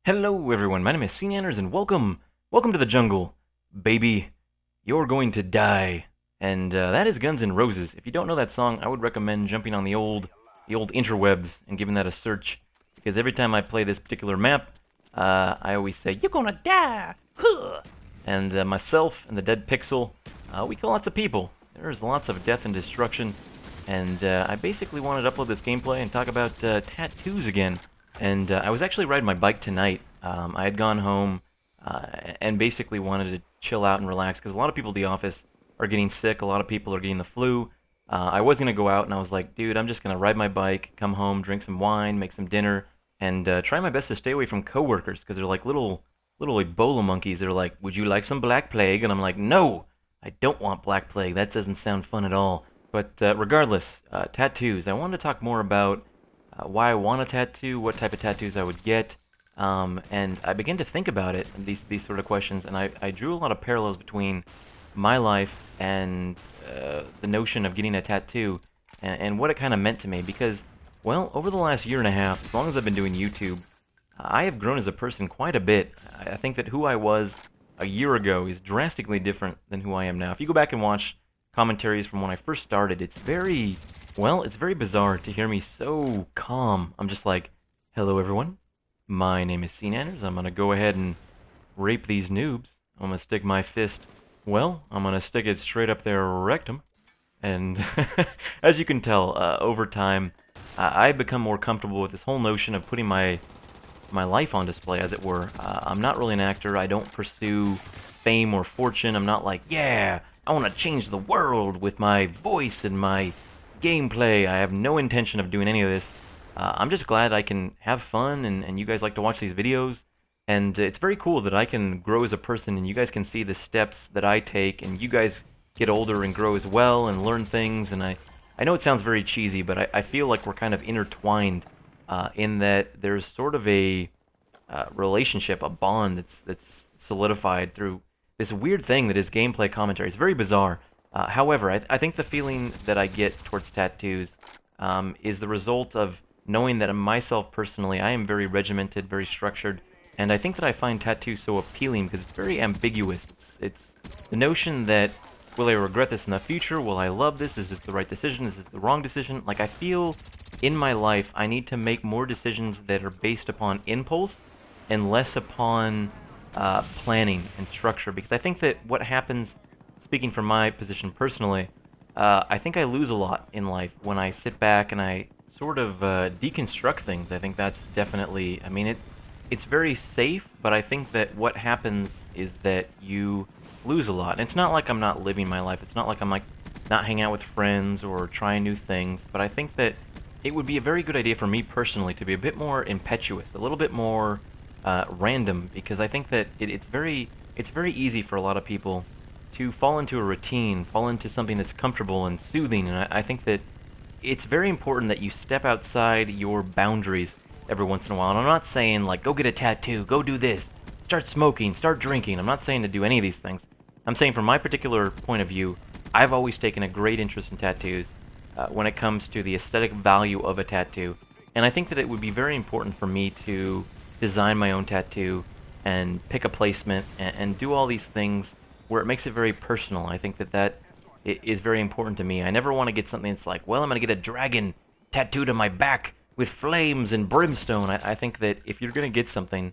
Hello everyone, my name is SeaNanners and welcome to the jungle. Baby, you're going to die. And that is Guns N' Roses. If you don't know that song, I would recommend jumping on the old interwebs and giving that a search. Because every time I play this particular map, I always say, "You're gonna die!" Huh! And myself and the Dead Pixel, we kill lots of people. There's lots of death and destruction. And I basically wanted to upload this gameplay and talk about tattoos again. And I was actually riding my bike tonight. I had gone home and basically wanted to chill out and relax because a lot of people at the office are getting sick. A lot of people are getting the flu. I was gonna go out and I was like, dude, I'm just gonna ride my bike, come home, drink some wine, make some dinner, and try my best to stay away from coworkers because they're like little Ebola monkeys. They're like, would you like some Black Plague? And I'm like, no, I don't want Black Plague. That doesn't sound fun at all. But regardless, tattoos. I wanted to talk more about why I want a tattoo, what type of tattoos I would get, and I began to think about it, these sort of questions, and I drew a lot of parallels between my life and the notion of getting a tattoo, and what it kind of meant to me, because, well, over the last year and a half, as long as I've been doing YouTube, I have grown as a person quite a bit. I think that who I was a year ago is drastically different than who I am now. If you go back and watch commentaries from when I first started, it's very bizarre to hear me so calm. I'm just like, hello everyone, my name is SeaNanners. I'm gonna go ahead and rape these noobs. I'm gonna stick my fist, I'm gonna stick it straight up their rectum. And as you can tell, over time, I become more comfortable with this whole notion of putting my life on display, as it were. I'm not really an actor. I don't pursue fame or fortune. I'm not like, yeah, I want to change the world with my voice and my gameplay. I have no intention of doing any of this. I'm just glad I can have fun and you guys like to watch these videos. And it's very cool that I can grow as a person and you guys can see the steps that I take and you guys get older and grow as well and learn things. And I know it sounds very cheesy, but I feel like we're kind of intertwined in that there's sort of a relationship, a bond that's solidified through this weird thing that is gameplay commentary. It's very bizarre. However, I think the feeling that I get towards tattoos is the result of knowing that myself personally, I am very regimented, very structured, and I think that I find tattoos so appealing because it's very ambiguous. It's the notion that, will I regret this in the future? Will I love this? Is this the right decision? Is this the wrong decision? Like, I feel in my life I need to make more decisions that are based upon impulse and less upon planning and structure, because I think that what happens, speaking from my position personally, I think I lose a lot in life when I sit back and I sort of deconstruct things. I think that's definitely, it's very safe, but I think that what happens is that you lose a lot. And it's not like I'm not living my life. It's not like I'm like not hanging out with friends or trying new things, but I think that it would be a very good idea for me personally to be a bit more impetuous, a little bit more random, because I think that it's very easy for a lot of people to fall into a routine, fall into something that's comfortable and soothing, and I think that it's very important that you step outside your boundaries every once in a while. And I'm not saying, like, go get a tattoo, go do this, start smoking, start drinking. I'm not saying to do any of these things. I'm saying from my particular point of view, I've always taken a great interest in tattoos when it comes to the aesthetic value of a tattoo. And I think that it would be very important for me to design my own tattoo and pick a placement and do all these things where it makes it very personal. I think that is very important to me. I never want to get something that's like, well, I'm going to get a dragon tattooed on my back with flames and brimstone. I think that if you're going to get something,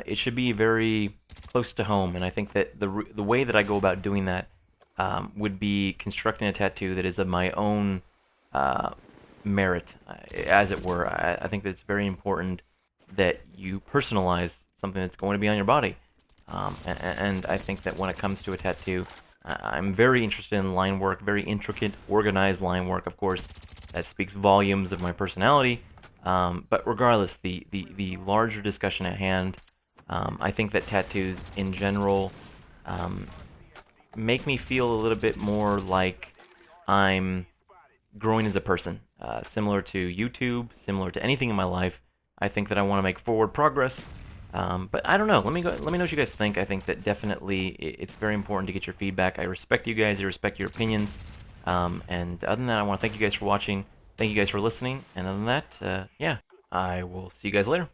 it should be very close to home. And I think that the way that I go about doing that would be constructing a tattoo that is of my own merit, as it were. I think that it's very important that you personalize something that's going to be on your body. And I think that when it comes to a tattoo, I'm very interested in line work, very intricate, organized line work, of course. That speaks volumes of my personality. But regardless, the larger discussion at hand, I think that tattoos in general make me feel a little bit more like I'm growing as a person. Similar to YouTube, similar to anything in my life, I think that I want to make forward progress. But I don't know. Let me know what you guys think. I think that definitely it's very important to get your feedback. I respect you guys. I respect your opinions. And other than that, I want to thank you guys for watching. Thank you guys for listening. And other than that, yeah, I will see you guys later.